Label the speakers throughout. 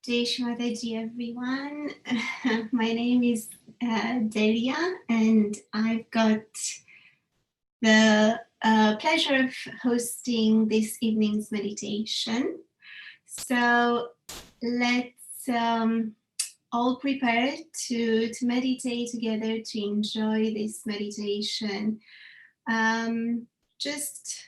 Speaker 1: Jai Shri Mataji, everyone. My name is Delia, and I've got the pleasure of hosting this evening's meditation. So let's all prepare to meditate together, to enjoy this meditation. Just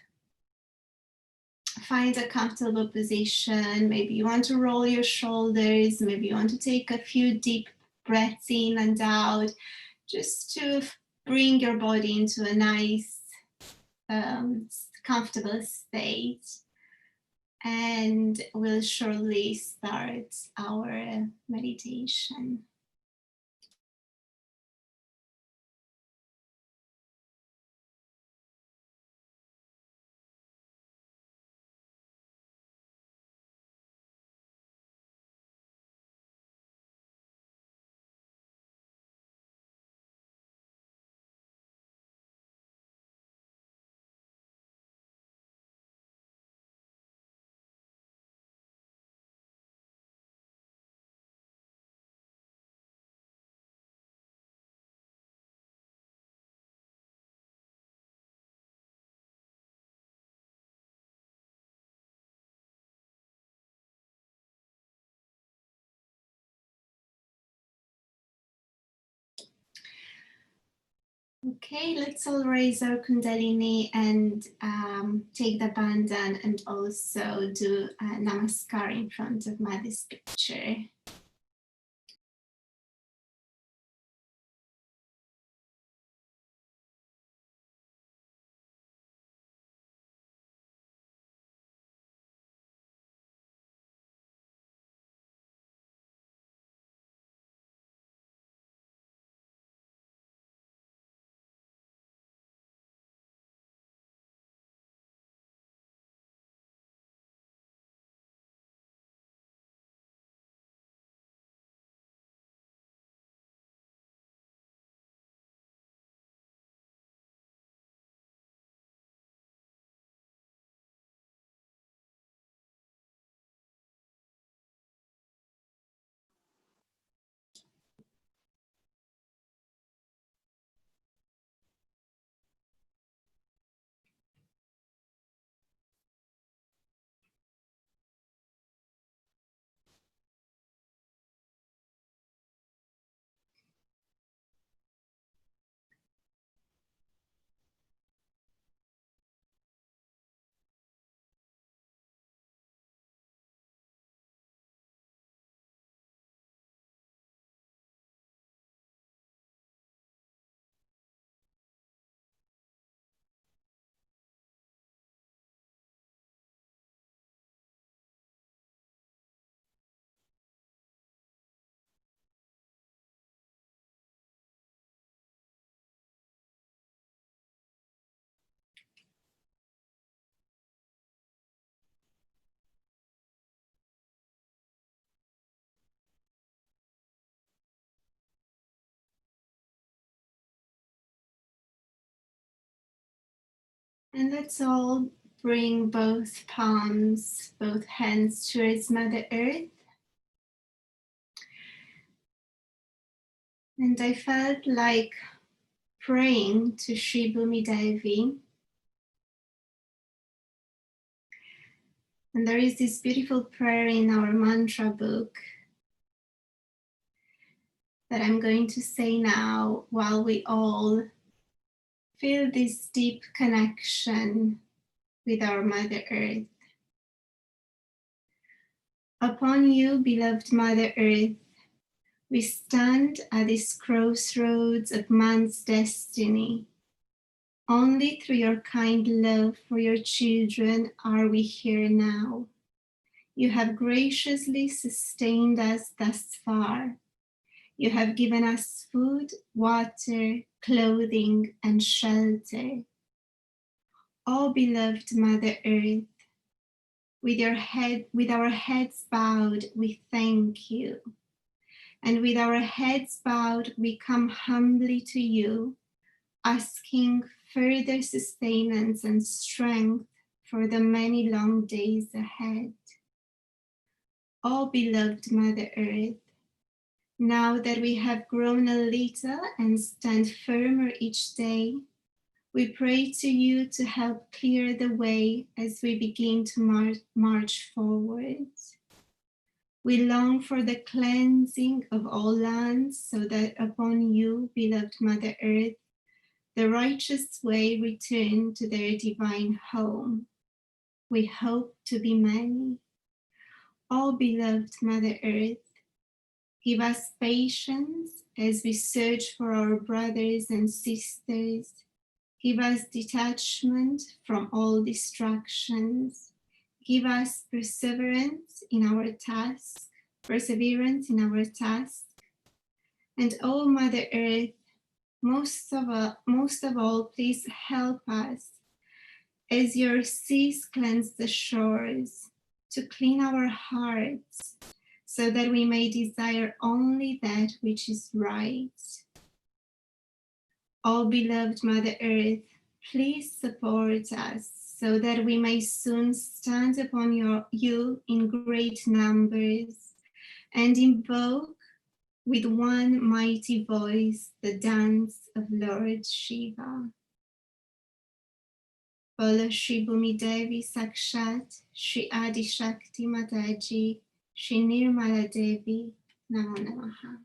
Speaker 1: find a comfortable position. Maybe you want to roll your shoulders. Maybe you want to take a few deep breaths in and out, just to bring your body into a nice, comfortable state. And we'll shortly start our meditation. Okay, let's all raise our Kundalini and take the bandhan and also do a namaskar in front of Mother's picture. And let's all bring both palms, both hands towards Mother Earth. And I felt like praying to Sri Bhumi Devi. And there is this beautiful prayer in our mantra book that I'm going to say now while we all feel this deep connection with our Mother Earth. Upon you, beloved Mother Earth, we stand at this crossroads of man's destiny. Only through your kind love for your children are we here now. You have graciously sustained us thus far. You have given us food, water, clothing, and shelter. Oh, beloved Mother Earth, with our heads bowed, we thank you. And with our heads bowed, we come humbly to you, asking further sustenance and strength for the many long days ahead. O beloved Mother Earth, now that we have grown a little and stand firmer each day, we pray to you to help clear the way as we begin to march forward. We long for the cleansing of all lands so that upon you, beloved Mother Earth, the righteous way return to their divine home. We hope to be many. O beloved Mother Earth, give us patience as we search for our brothers and sisters. Give us detachment from all distractions. Give us perseverance in our task. And O Mother Earth, most of all, please help us as your seas cleanse the shores to clean our hearts so that we may desire only that which is right. O beloved Mother Earth, please support us so that we may soon stand upon you in great numbers and invoke with one mighty voice the dance of Lord Shiva. Bolo Shri Bhumi Devi Sakshat, Shri Adi Shakti Mataji, Shri Nirmala Devi, Namo Namaha.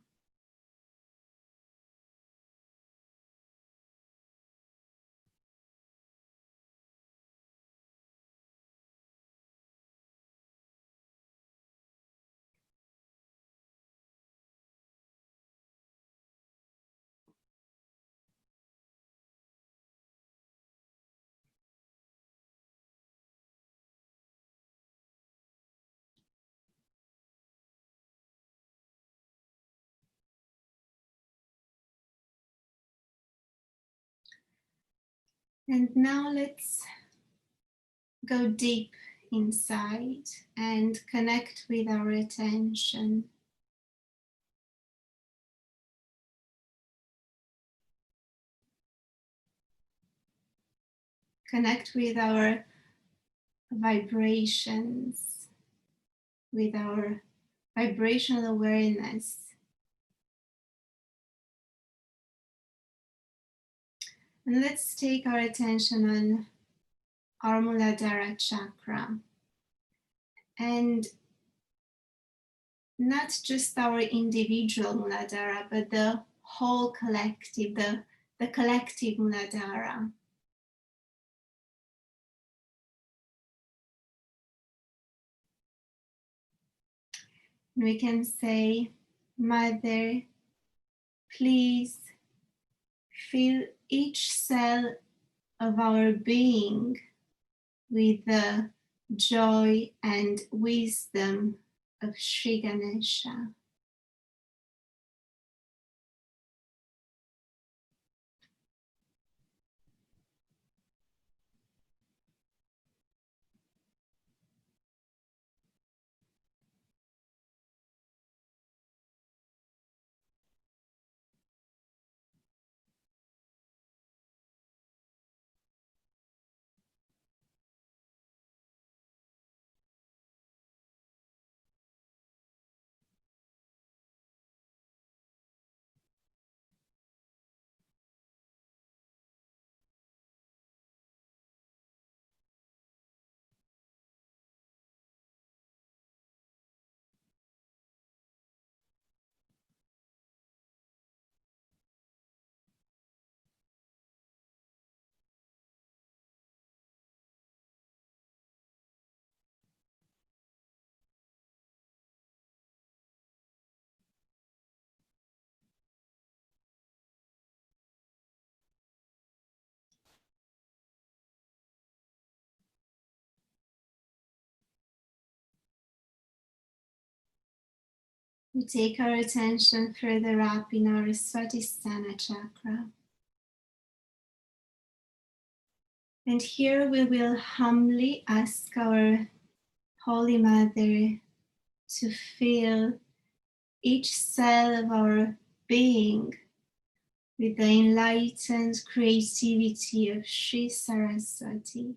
Speaker 1: And now let's go deep inside and connect with our attention. Connect with our vibrations, with our vibrational awareness. And let's take our attention on our Muladhara chakra. And not just our individual Muladhara, but the whole collective, the collective Muladhara. We can say, Mother, please fill each cell of our being with the joy and wisdom of Sri Ganesha. We take our attention further up in our Svatisthana chakra. And here we will humbly ask our Holy Mother to fill each cell of our being with the enlightened creativity of Sri Saraswati.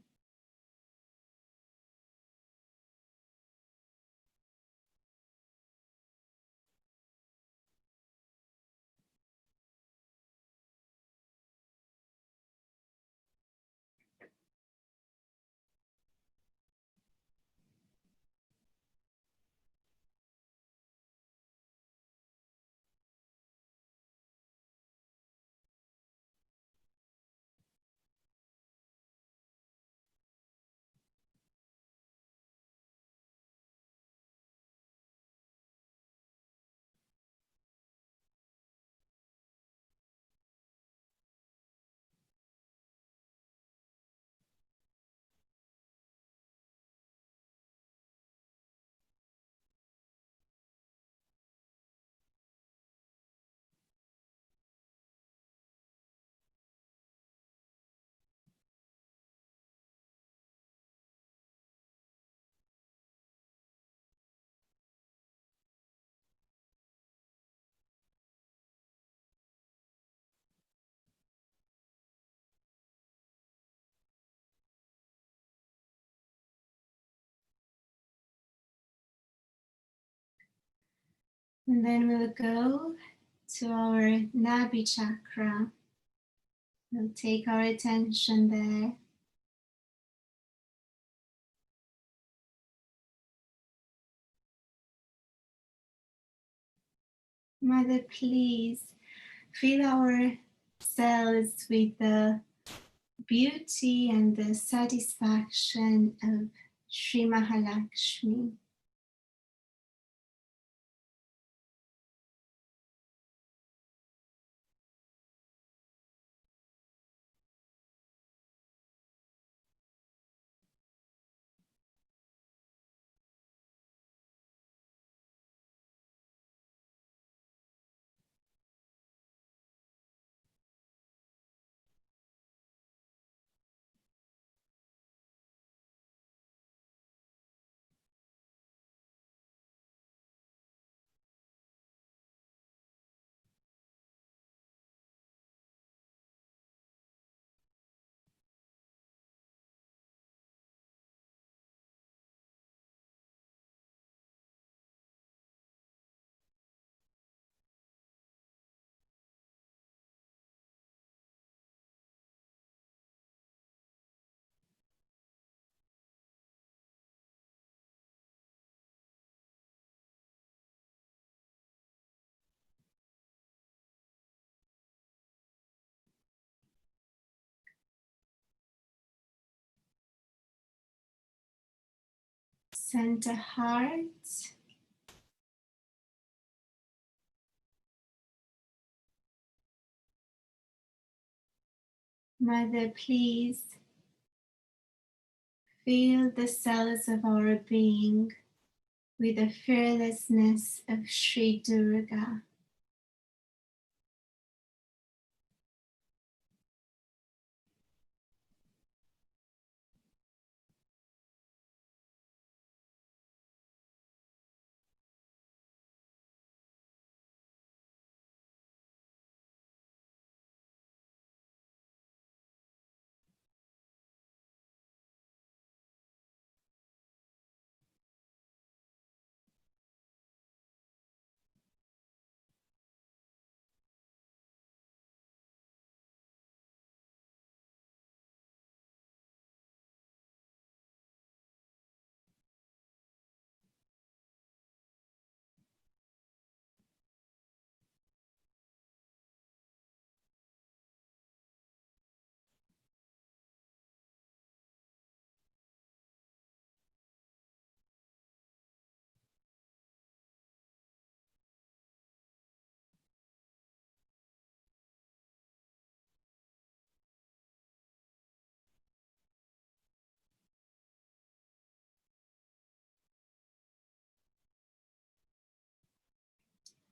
Speaker 1: And then we'll go to our Nabi chakra. We'll take our attention there. Mother, please fill our cells with the beauty and the satisfaction of Sri Mahalakshmi. Center heart. Mother, please fill the cells of our being with the fearlessness of Sri Durga.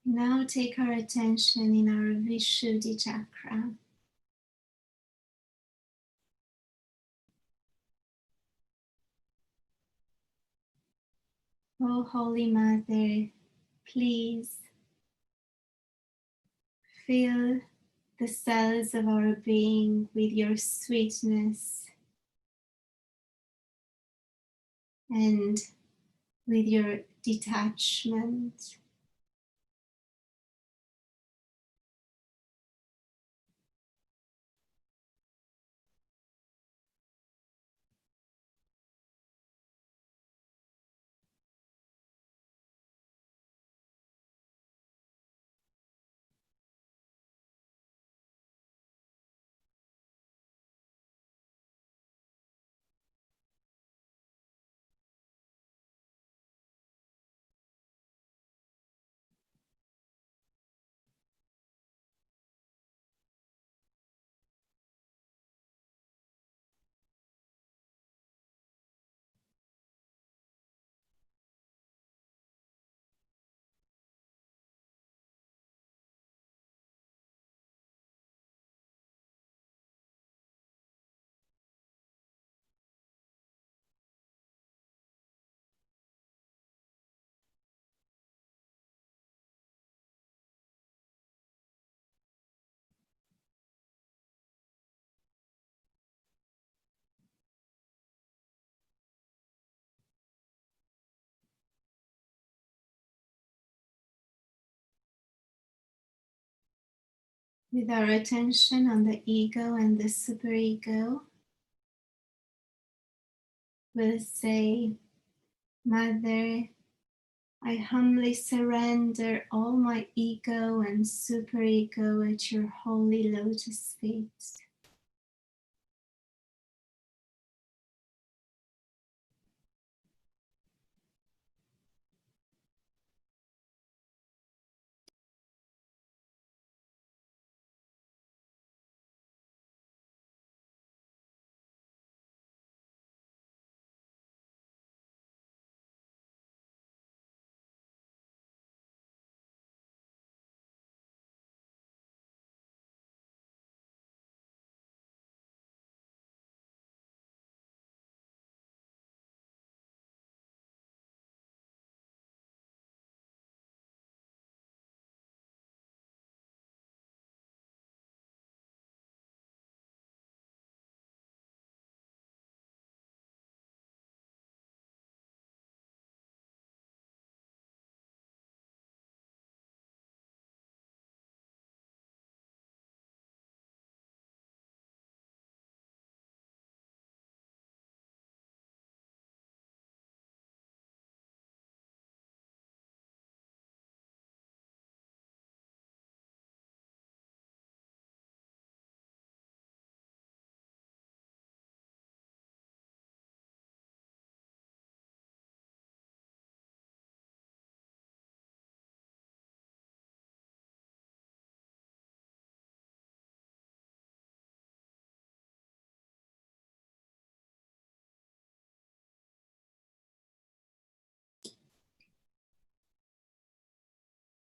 Speaker 1: Now take our attention in our Vishuddhi chakra. Oh, Holy Mother, please fill the cells of our being with your sweetness and with your detachment. With our attention on the ego and the superego, we'll say, Mother, I humbly surrender all my ego and superego at your holy lotus feet.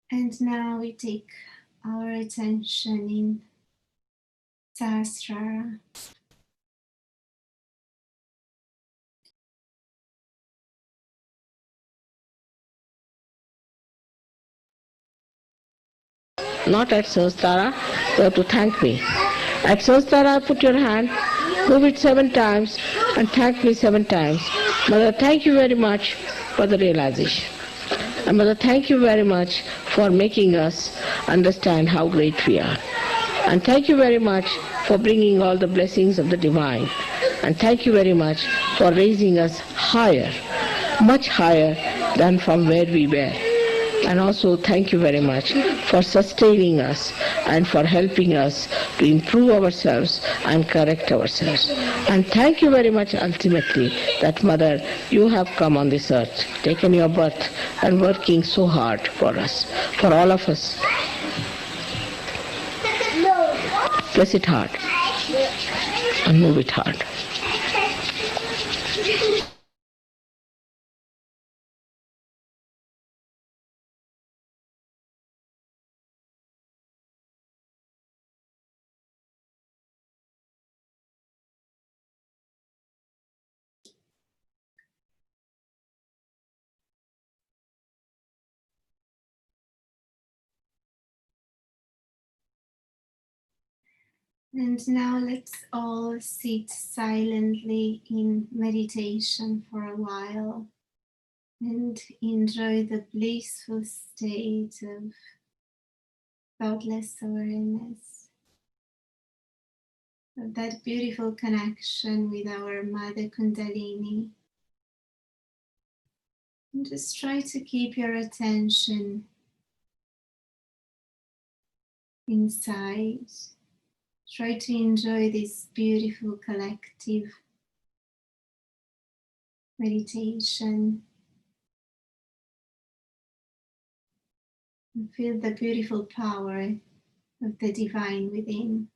Speaker 1: And now we take our attention in Sahasrara.
Speaker 2: Not at Sahasrara, you have to thank me. At Sahasrara, put your hand, move it 7 times, and thank me 7 times. Mother, thank you very much for the realization. And Mother, thank you very much for making us understand how great we are. And thank you very much for bringing all the blessings of the divine. And thank you very much for raising us higher, much higher than from where we were. And also thank you very much for sustaining us and for helping us to improve ourselves and correct ourselves. And thank you very much ultimately that Mother, you have come on this earth, taken your birth and working so hard for us, for all of us. Press it hard and move it hard.
Speaker 1: And now let's all sit silently in meditation for a while and enjoy the blissful state of thoughtless awareness, of that beautiful connection with our Mother Kundalini. And just try to keep your attention inside. Try to enjoy this beautiful collective meditation and feel the beautiful power of the divine within.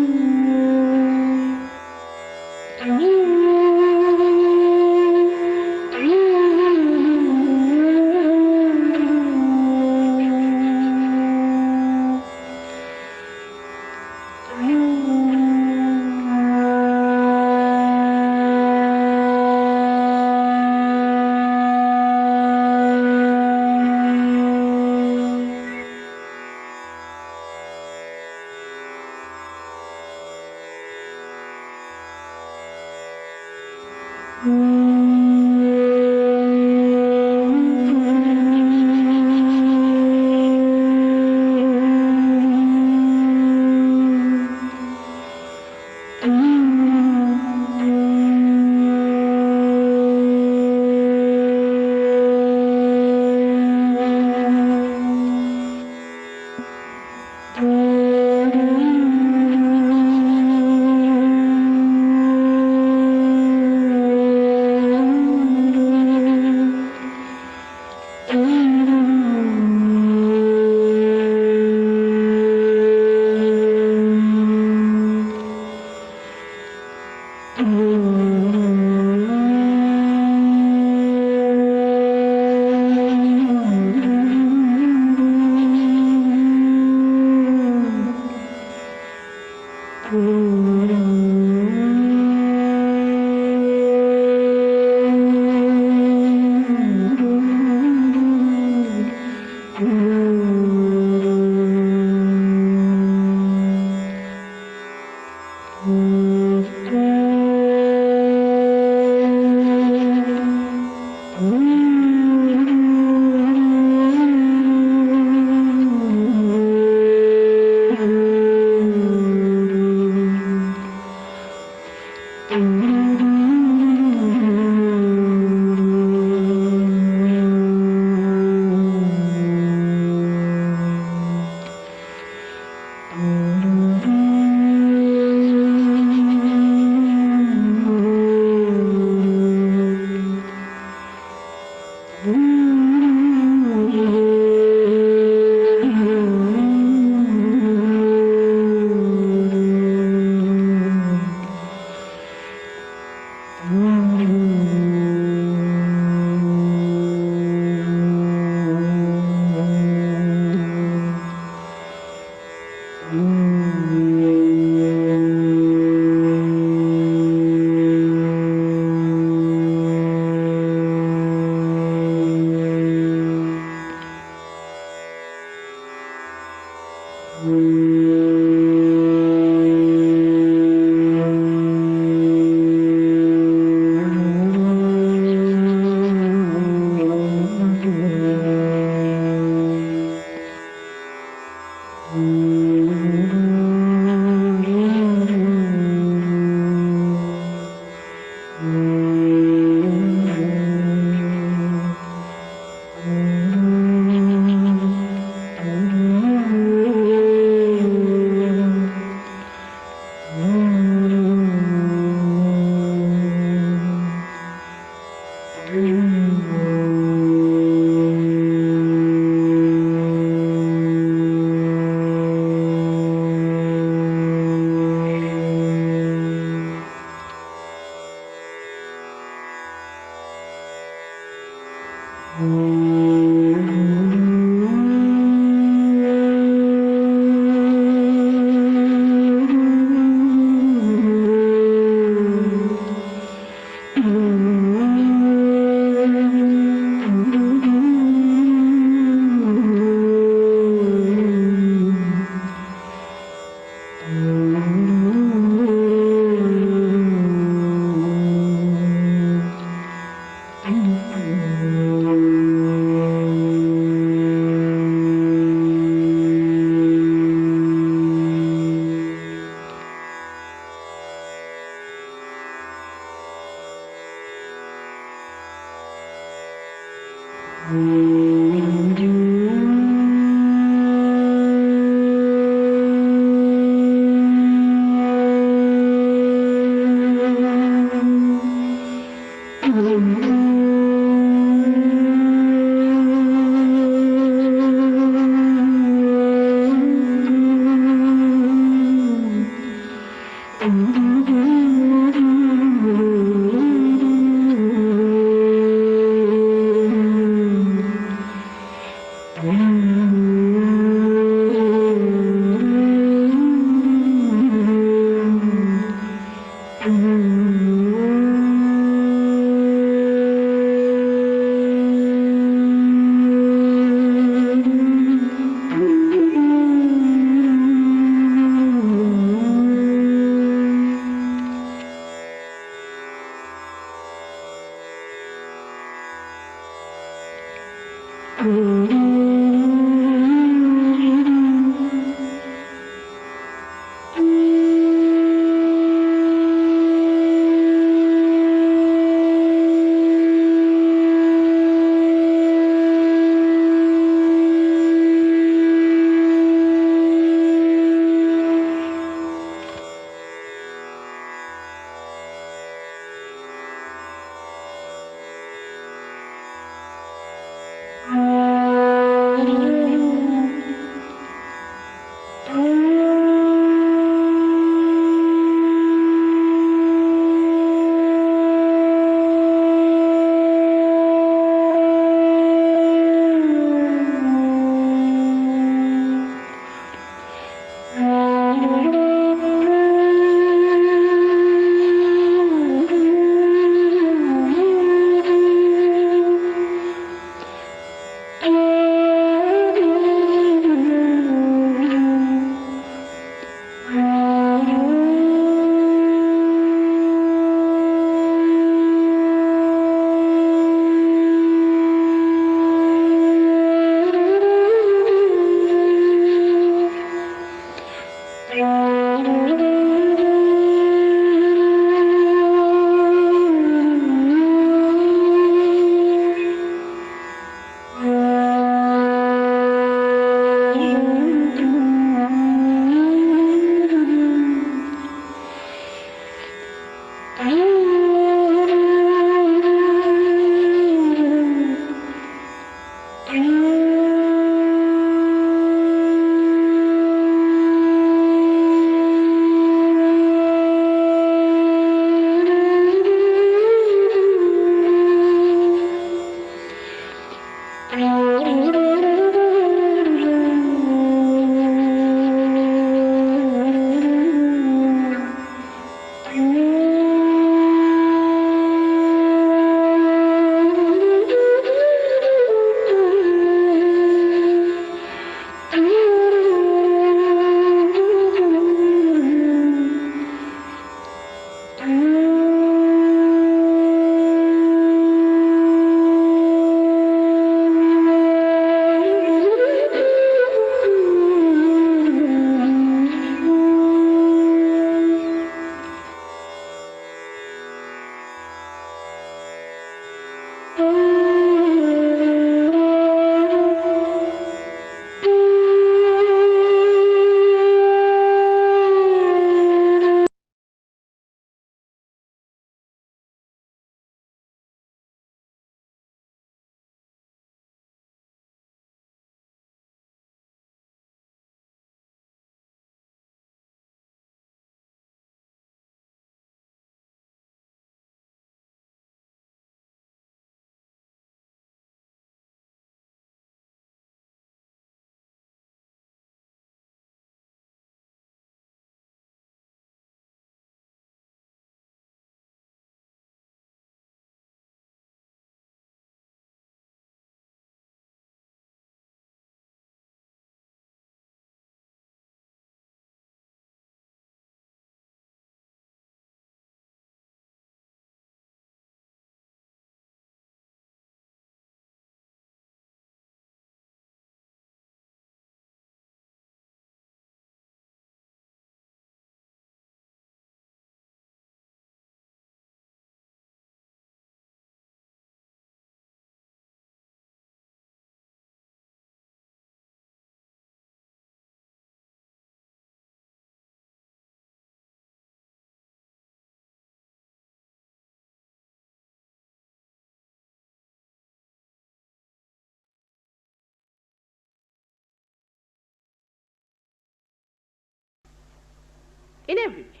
Speaker 2: in every way.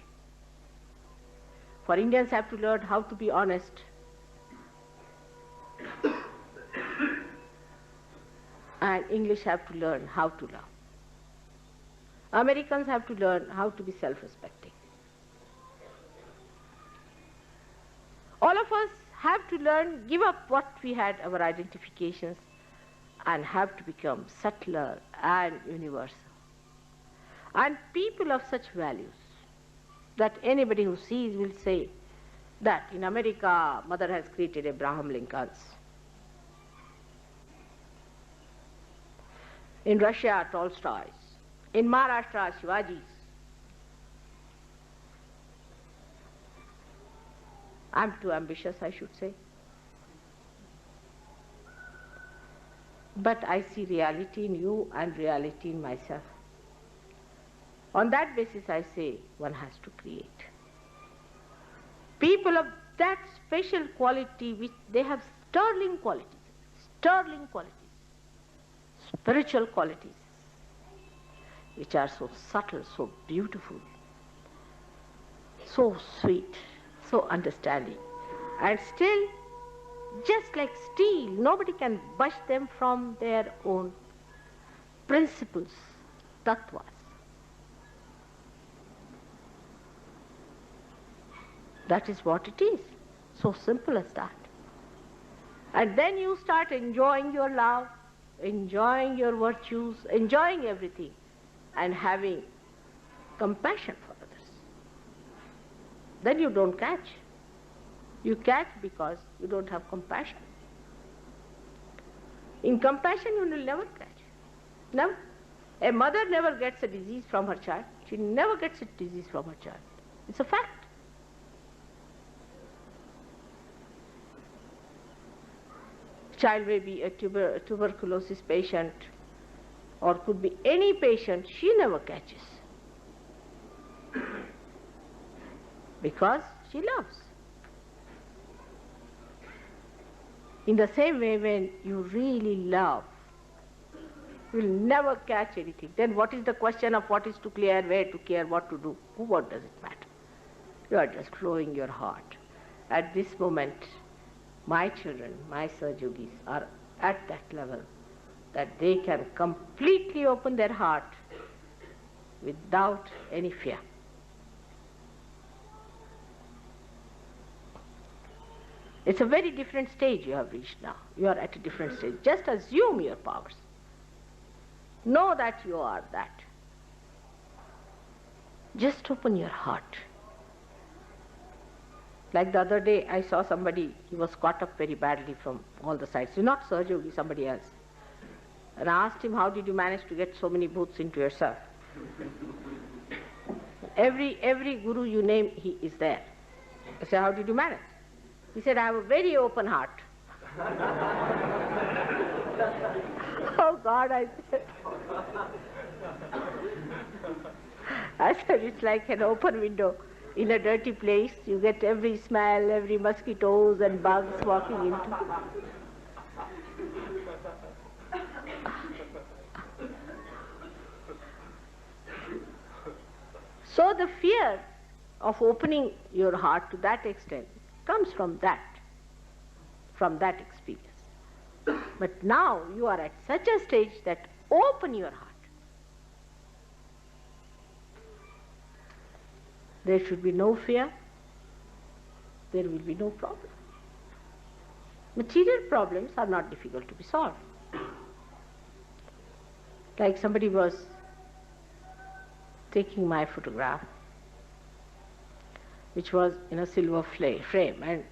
Speaker 2: For Indians have to learn how to be honest. and English have to learn how to love. Americans have to learn how to be self-respecting. All of us have to learn, give up what we had, our identifications, and have to become subtler and universal. And people of such values that anybody who sees will say that in America, Mother has created Abraham Lincolns. In Russia, Tolstoy's. In Maharashtra, Shivaji's. I'm too ambitious, I should say. But I see reality in you and reality in myself. On that basis, I say one has to create. People of that special quality, which they have sterling qualities, spiritual qualities, which are so subtle, so beautiful, so sweet, so understanding, and still, just like steel, nobody can budge them from their own principles, tattvas. That is what it is. So simple as that. And then you start enjoying your love, enjoying your virtues, enjoying everything, and having compassion for others. Then you don't catch. You catch because you don't have compassion. In compassion, you will never catch. Never. A mother never gets a disease from her child. She never gets a disease from her child. It's a fact. Child may be a tuberculosis patient or could be any patient, she never catches because she loves. In the same way, when you really love, you will never catch anything. Then what is the question of what is to clear, where to care, what to do? What does it matter? You are just flowing your heart. At this moment, my children, my Sahajogis are at that level that they can completely open their heart without any fear. It's a very different stage you have reached now. You are at a different stage. Just assume your powers. Know that you are that. Just open your heart. Like the other day, I saw somebody, he was caught up very badly from all the sides. Not Sahajogi, somebody else. And I asked him, how did you manage to get so many bhoots into yourself? Every guru you name, he is there. I said, how did you manage? He said, I have a very open heart. Oh God, I said. I said, it's like an open window. In a dirty place, you get every smell, every mosquitoes and bugs walking into. So the fear of opening your heart to that extent comes from that experience. But now you are at such a stage that open your heart. There should be no fear, there will be no problem. Material problems are not difficult to be solved. Like somebody was taking my photograph, which was in a silver frame, and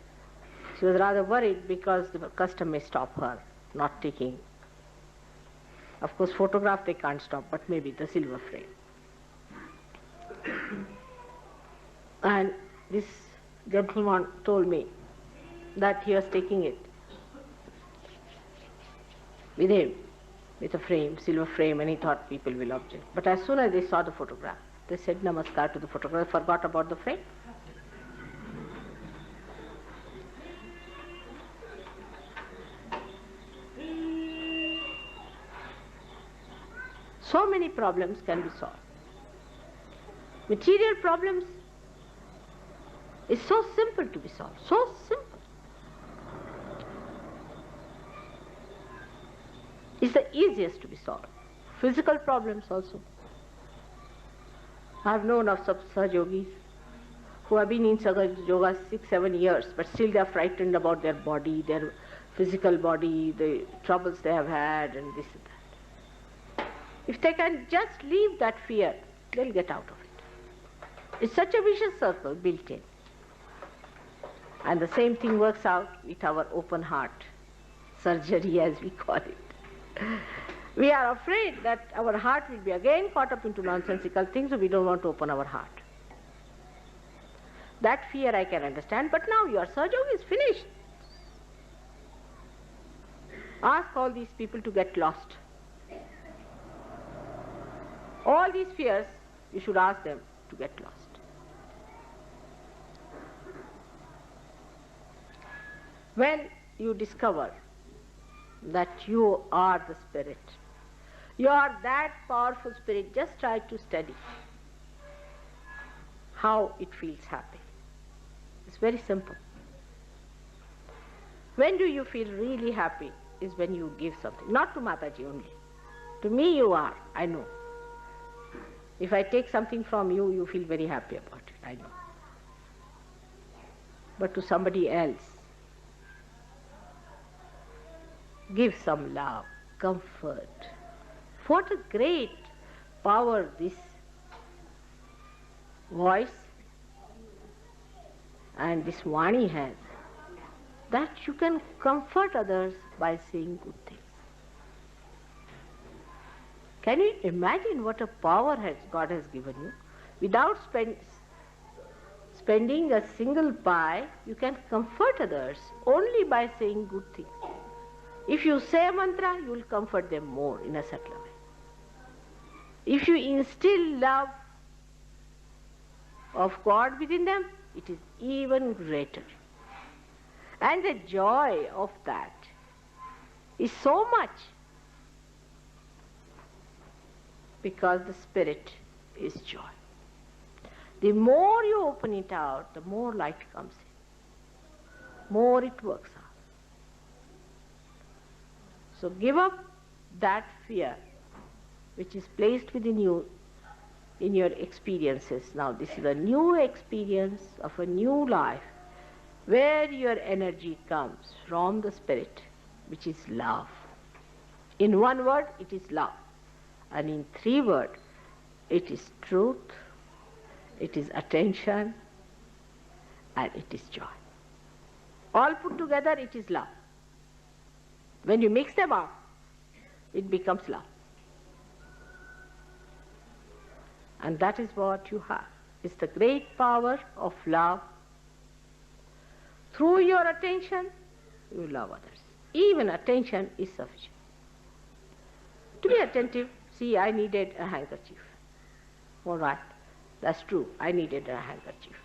Speaker 2: she was rather worried because the custom may stop her not taking. Of course, photograph they can't stop, but maybe the silver frame. And this gentleman told me that he was taking it with him, with a frame, silver frame, and he thought people will object. But as soon as they saw the photograph, they said namaskar to the photograph, forgot about the frame. So many problems can be solved. Material problems is so simple to be solved, so simple. is the easiest to be solved. Physical problems also. I have known of some Sahaj Yogis who have been in Sahaj Yoga 6-7 years, but still they are frightened about their body, their physical body, the troubles they have had, and this and that. If they can just leave that fear, they'll get out of it. It's such a vicious circle built in. And the same thing works out with our open heart surgery, as we call it. We are afraid that our heart will be again caught up into nonsensical things, so we don't want to open our heart. That fear I can understand, but now your Sahaj Yoga is finished. Ask all these people to get lost. All these fears, you should ask them to get lost. When you discover that you are the spirit, you are that powerful spirit, just try to study how it feels happy. It's very simple. When do you feel really happy is when you give something. Not to Mataji only. To me you are, I know. If I take something from you, you feel very happy about it, I know. But to somebody else, give some love, comfort. What a great power this voice and this Vani has, that you can comfort others by saying good things. Can you imagine what a power God has given you? Without spending a single pi, you can comfort others only by saying good things. If you say a mantra, you will comfort them more in a subtler way. If you instill love of God within them, it is even greater. And the joy of that is so much, because the spirit is joy. The more you open it out, the more light comes in, more it works out. So give up that fear which is placed within you in your experiences. Now this is a new experience of a new life where your energy comes from the spirit, which is love. In one word, it is love. And in 3 words, it is truth, it is attention, and it is joy. All put together, it is love. When you mix them up, it becomes love. And that is what you have. It's the great power of love. Through your attention, you love others. Even attention is sufficient. To be attentive, see, I needed a handkerchief. All right, that's true, I needed a handkerchief.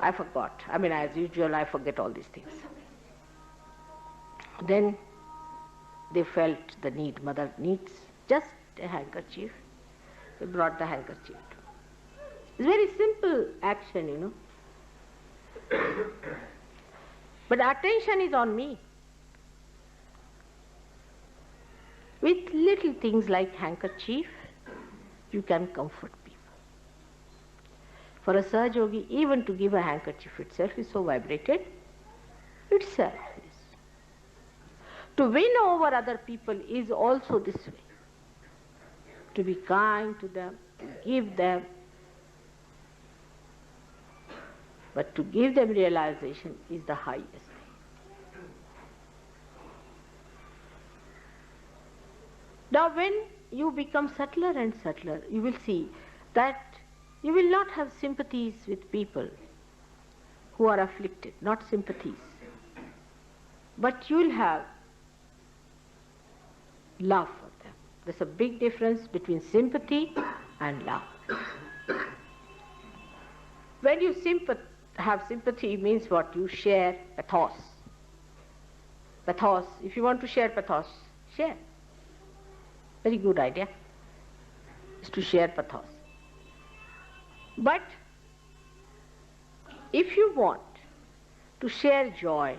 Speaker 2: I forgot. I mean, as usual, I forget all these things. Then they felt the need, mother needs just a handkerchief. They brought the handkerchief. It's a very simple action, you know. But attention is on me. With little things like handkerchief, you can comfort people. For a Sahaj Yogi, even to give a handkerchief itself is so vibrated, itself is. To win over other people is also this way. To be kind to them, to give them. But to give them realization is the highest. Now when you become subtler and subtler, you will see that you will not have sympathies with people who are afflicted, not sympathies. But you will have love for them. There's a big difference between sympathy and love. When you have sympathy, means what? You share pathos. Pathos, if you want to share pathos, share. Very good idea is to share pathos. But if you want to share joy,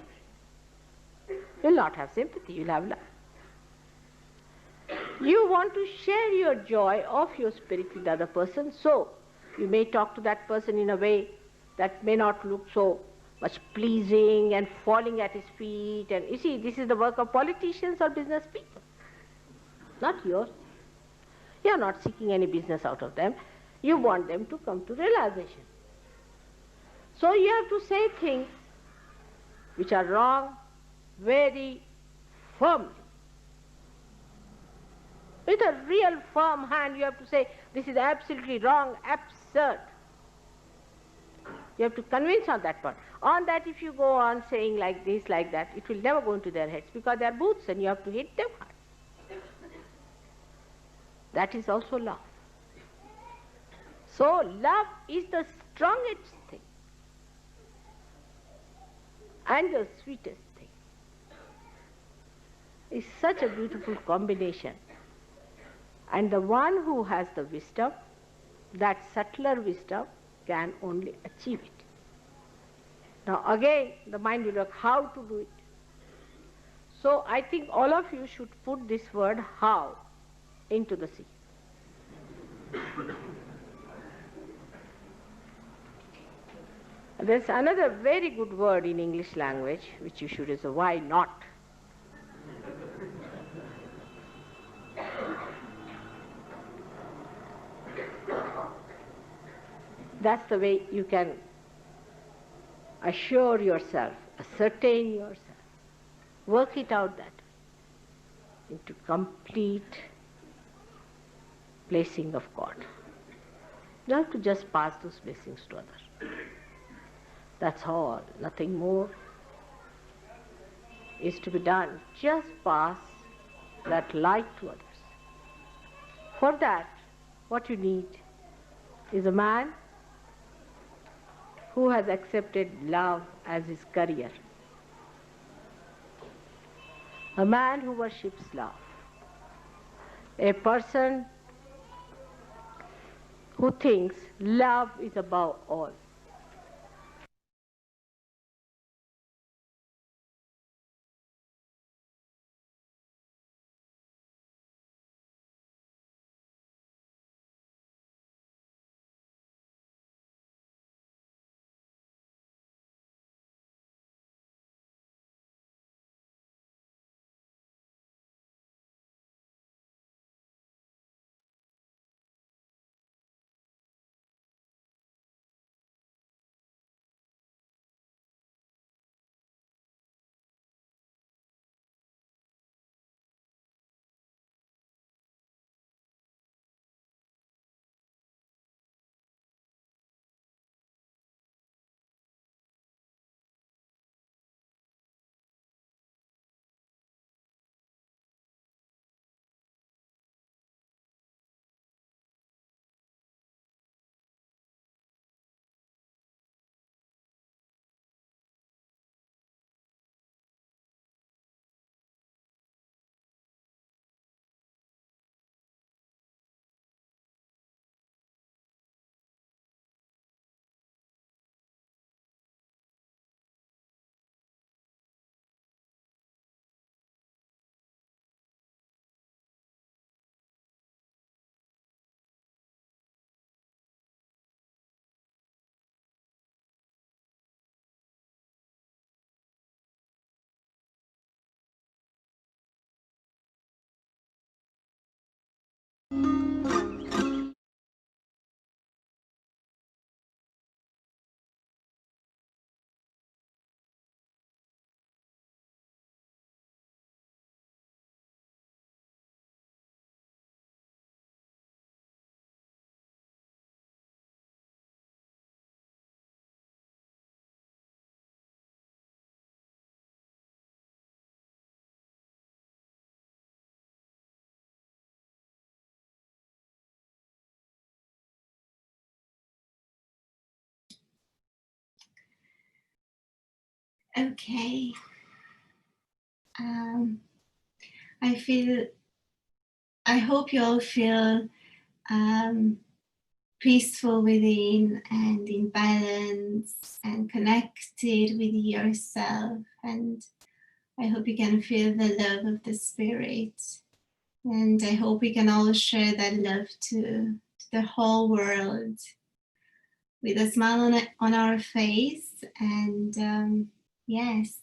Speaker 2: you will not have sympathy, you will have love. You want to share your joy of your spirit with the other person, so you may talk to that person in a way that may not look so much pleasing and falling at his feet. And you see, this is the work of politicians or business people, not yours. You are not seeking any business out of them. You want them to come to realization. So you have to say things which are wrong very firmly. With a real firm hand you have to say, this is absolutely wrong, absurd. You have to convince on that part. On that, if you go on saying like this, like that, it will never go into their heads because they are booths and you have to hit them hard. That is also love. So love is the strongest thing and the sweetest thing. It's such a beautiful combination. And the one who has the wisdom, that subtler wisdom, can only achieve it. Now again, the mind will work how to do it. So I think all of you should put this word how into the sea. There's another very good word in English language which you should use, why not? That's the way you can assure yourself, ascertain yourself, work it out that way, into complete blessing of God. You have to just pass those blessings to others. That's all, nothing more is to be done. Just pass that light to others. For that, what you need is a man who has accepted love as his career. A man who worships love. A person who thinks love is above all.
Speaker 1: Okay. I hope you all feel peaceful within and in balance and connected with yourself. And I hope you can feel the love of the Spirit And I hope we can all share that love to the whole world with a smile on our face. And yes,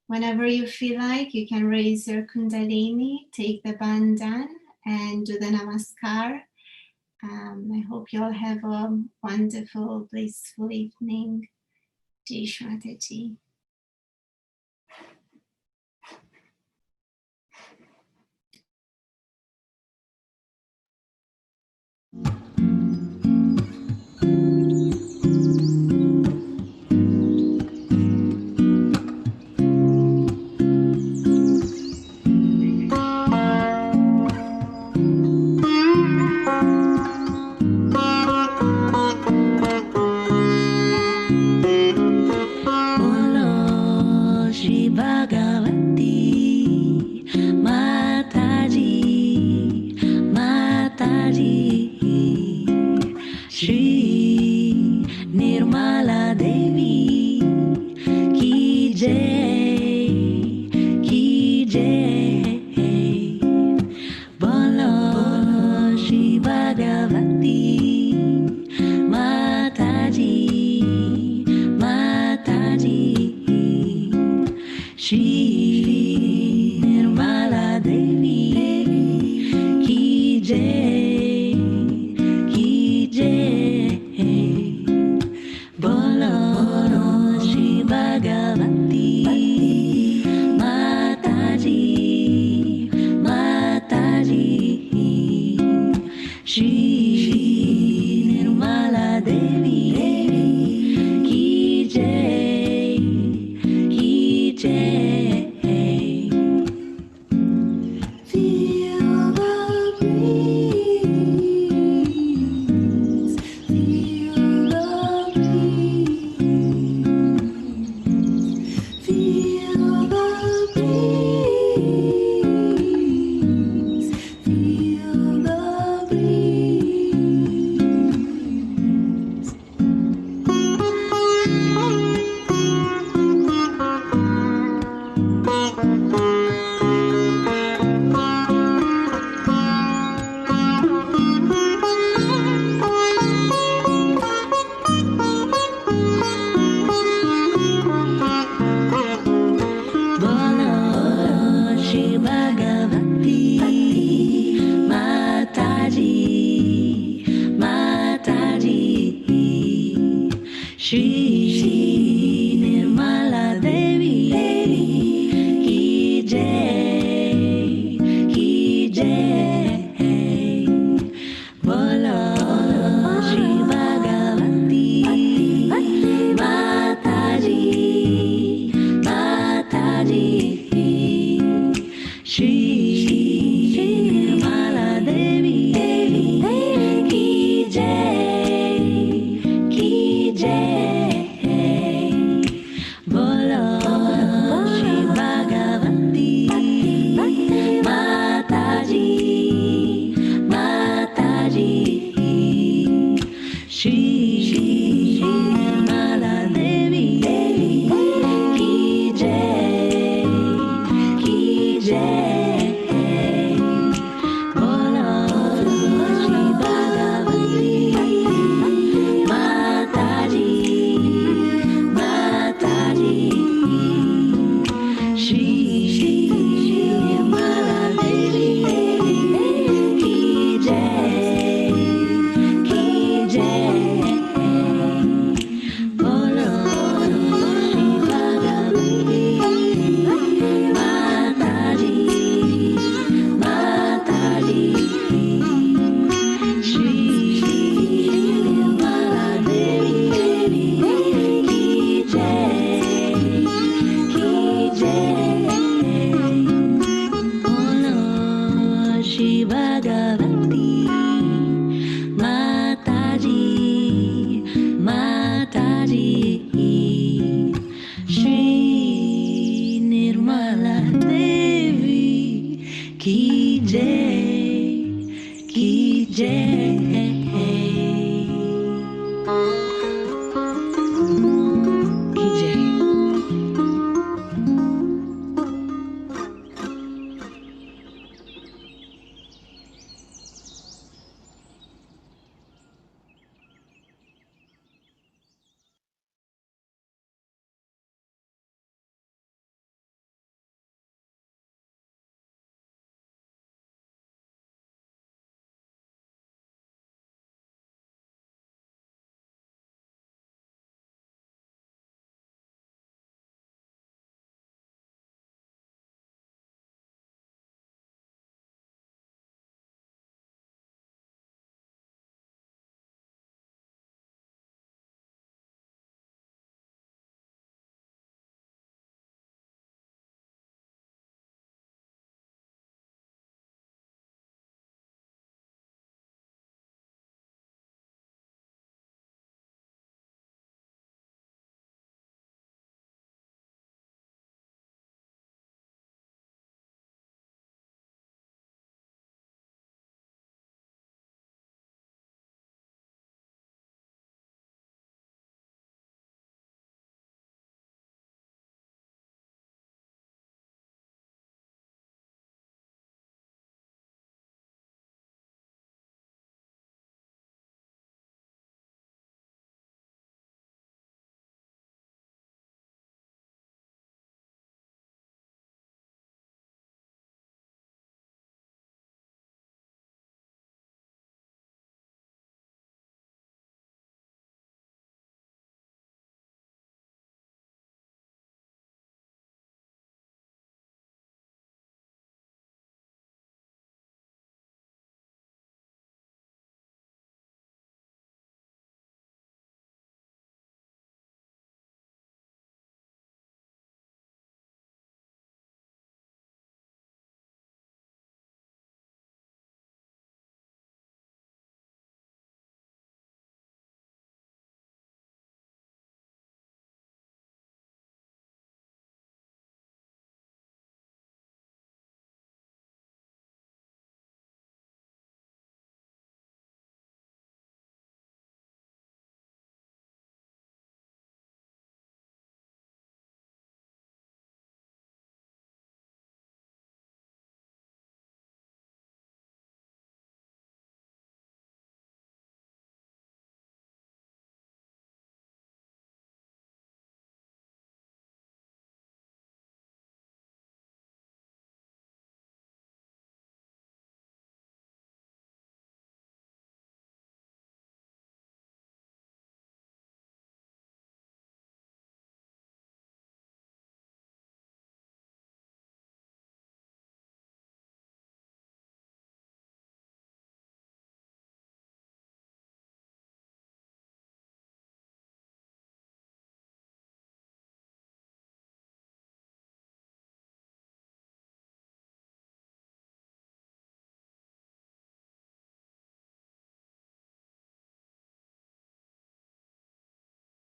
Speaker 1: whenever you feel like, you can raise your Kundalini, take the bandhan, and do the Namaskar. I hope you all have a wonderful, blissful evening. Jai Shri Mataji.
Speaker 3: की जय